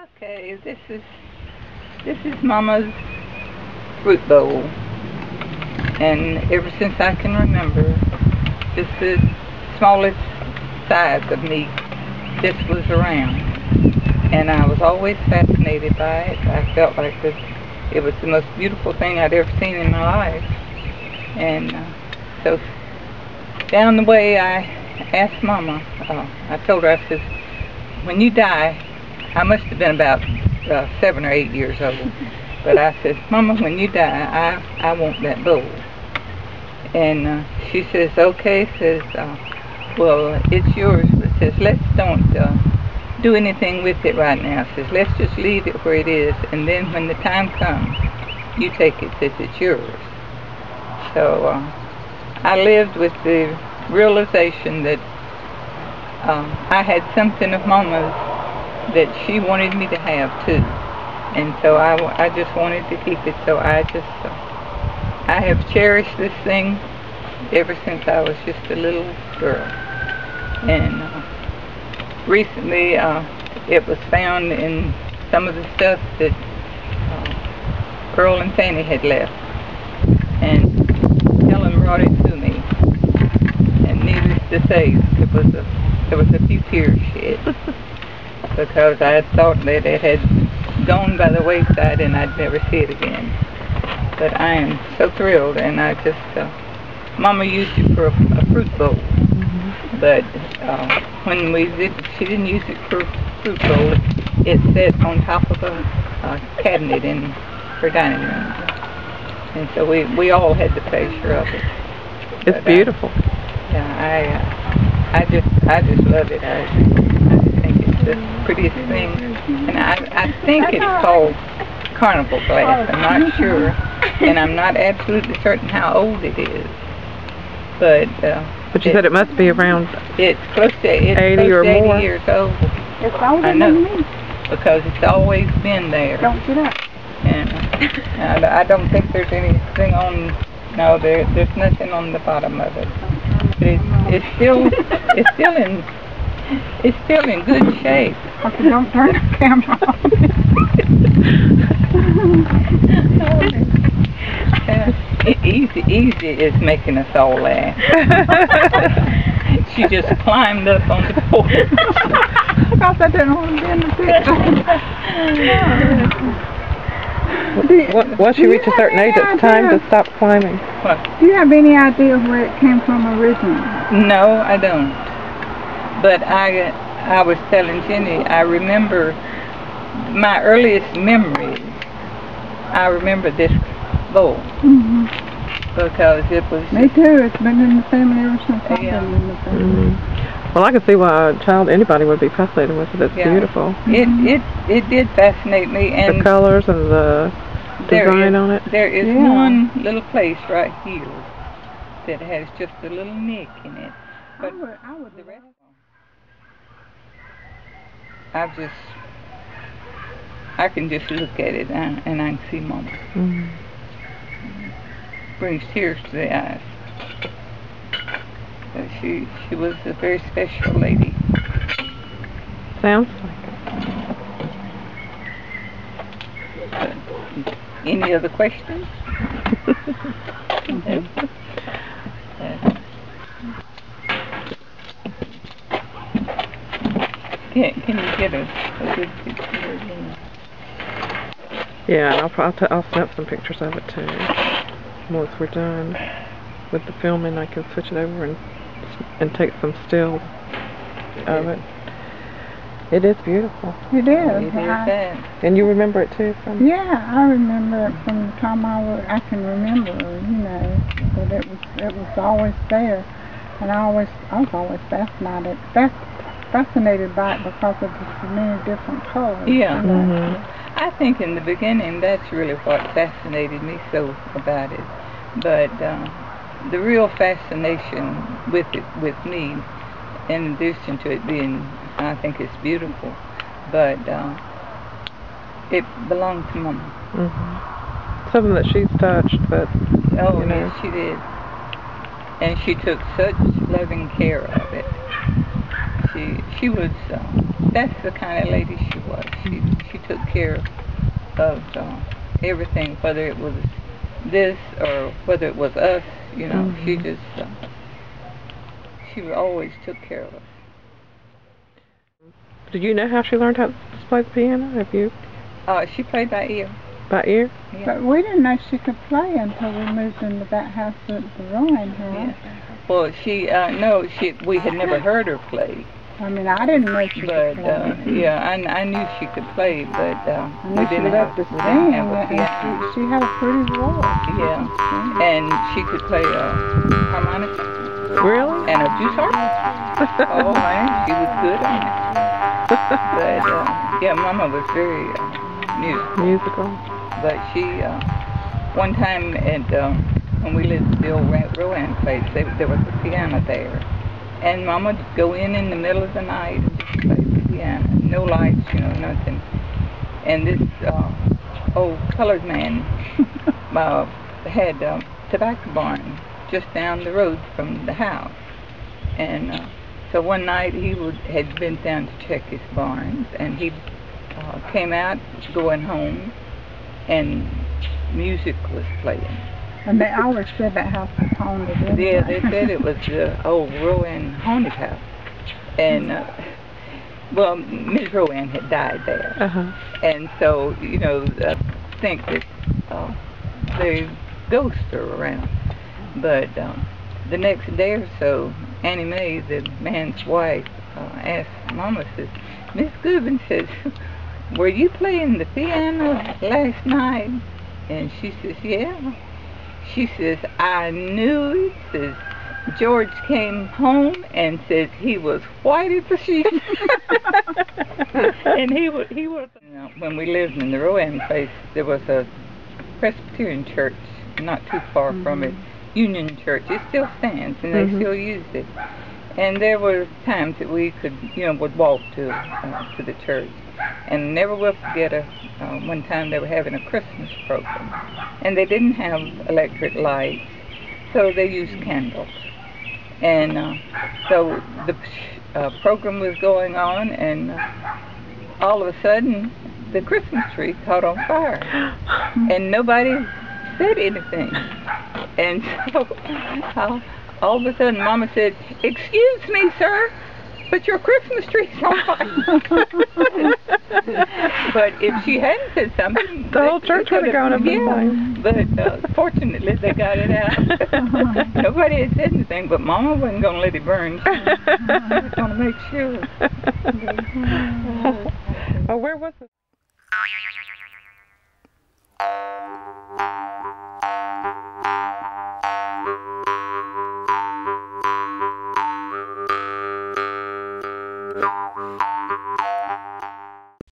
Okay, this is Mama's fruit bowl, and ever since I can remember, just the smallest size of me just was around, and I was always fascinated by it. I felt like it was the most beautiful thing I'd ever seen in my life, and so down the way I asked Mama, I told her, I said, when you die, I must have been about 7 or 8 years old. But I said, Mama, when you die, I want that bowl. And she says, okay, says, well, it's yours. But says, let's don't do anything with it right now. Says, let's just leave it where it is. And then when the time comes, you take it. Says, it's yours. So I lived with the realization that I had something of Mama's that she wanted me to have too, and so I just wanted to keep it. So I have cherished this thing ever since I was just a little girl. And recently it was found in some of the stuff that Earl and Fanny had left, and Helen brought it to me, and needless to say, there was a few tears shed. Because I had thought that it had gone by the wayside and I'd never see it again. But I am so thrilled, and I just, Mama used it for a fruit bowl. Mm-hmm. But when she didn't use it for a fruit bowl. It sat on top of a cabinet in her dining room. And so we all had the pleasure of it. It's beautiful. I just love it. I just think it's the prettiest thing, and I think it's called carnival glass. I'm not sure, and I'm not absolutely certain how old it is. But you said it must be around. It's close to 80 or more. 80 years old. It's older I know, than me. because it's always been there. Don't get up. And I don't think there's anything on. No, there's nothing on the bottom of it. But it's still in good shape. Okay, don't turn the camera on. Easy is making us all laugh. She just climbed up on the porch. I thought that didn't want to be in the picture. Once you reach a certain age, it's time to stop climbing. What? Do you have any idea where it came from originally? No, I don't. But I was telling Jenny, I remember my earliest memories. I remember this bowl. Mm-hmm. Because it was... Me too. It's been in the family ever since I've been in the family. Mm-hmm. Well, I can see why a child, anybody would be fascinated with it. It's beautiful. It did fascinate me. And the colors and the design on it. There is one little place right here that has just a little nick in it. But I would the rest, I can just look at it and I can see Mama. Mm-hmm. Brings tears to the eyes. But she was a very special lady. Sounds like it. Any other questions? Can you get a good picture? Yeah, and I'll snap some pictures of it too. Once we're done with the filming, I can switch it over and take some stills of it. It is beautiful. It is. And you remember it too? Yeah, I remember it from the time I can remember. You know, but it was always there, and I was always fascinated by it because of the many different colors. Yeah. Mm-hmm. I think in the beginning that's really what fascinated me so about it. But the real fascination with me, in addition to it being, I think it's beautiful, but it belonged to Mama. Mm-hmm. Something that she's touched, but yes, she did, and she took such loving care of it. She was. That's the kind of lady she was. She took care of everything, whether it was this or whether it was us, you know. She just, she always took care of us. Did you know how she learned how to play the piano? Have you? She played by ear. By ear? Yeah. But we didn't know she could play until we moved into that house at the Rowan house. Yeah. Well, we had never heard her play. I mean, I didn't know she could play. Yeah, I knew she could play, but we didn't have a piano. She had a pretty voice. Yeah, and she could play harmonica. Really? And a juice harp. Oh man, she was good on it. But yeah, Mama was very musical. But she, one time when we lived at the old Rowan place, there was a piano there. And Mama would go in the middle of the night and just play the piano. No lights, you know, nothing. And this old colored man had a tobacco barn just down the road from the house. And so one night he had been down to check his barns, and he came out going home, and music was playing. And they always said that house was haunted. Yeah, they said it was the old Rowan haunted house. And, well, Ms. Rowan had died there. And so, you know, I think that the ghosts are around. But the next day or so, Annie Mae, the man's wife, asked Mama, says, Miss Goodwin says, were you playing the piano last night? And she says, yeah. She says, I knew it. Says, George came home and says he was white as a sheet. And he was. You know, when we lived in the Rowan place, there was a Presbyterian church not too far from it, Union Church. It still stands, and they still use it. And there were times that we could, you know, would walk to the church. And never will forget one time they were having a Christmas program, and they didn't have electric lights, so they used candles. And so the program was going on, and all of a sudden the Christmas tree caught on fire, and nobody said anything. And so all of a sudden Mama said, "Excuse me, sir, but your Christmas tree's on fire." But if she hadn't said something, the whole church would have gone up in flames. But fortunately, they got it out. Nobody had said anything, but Mama wasn't going to let it burn. She was going to make sure. Oh, where was it?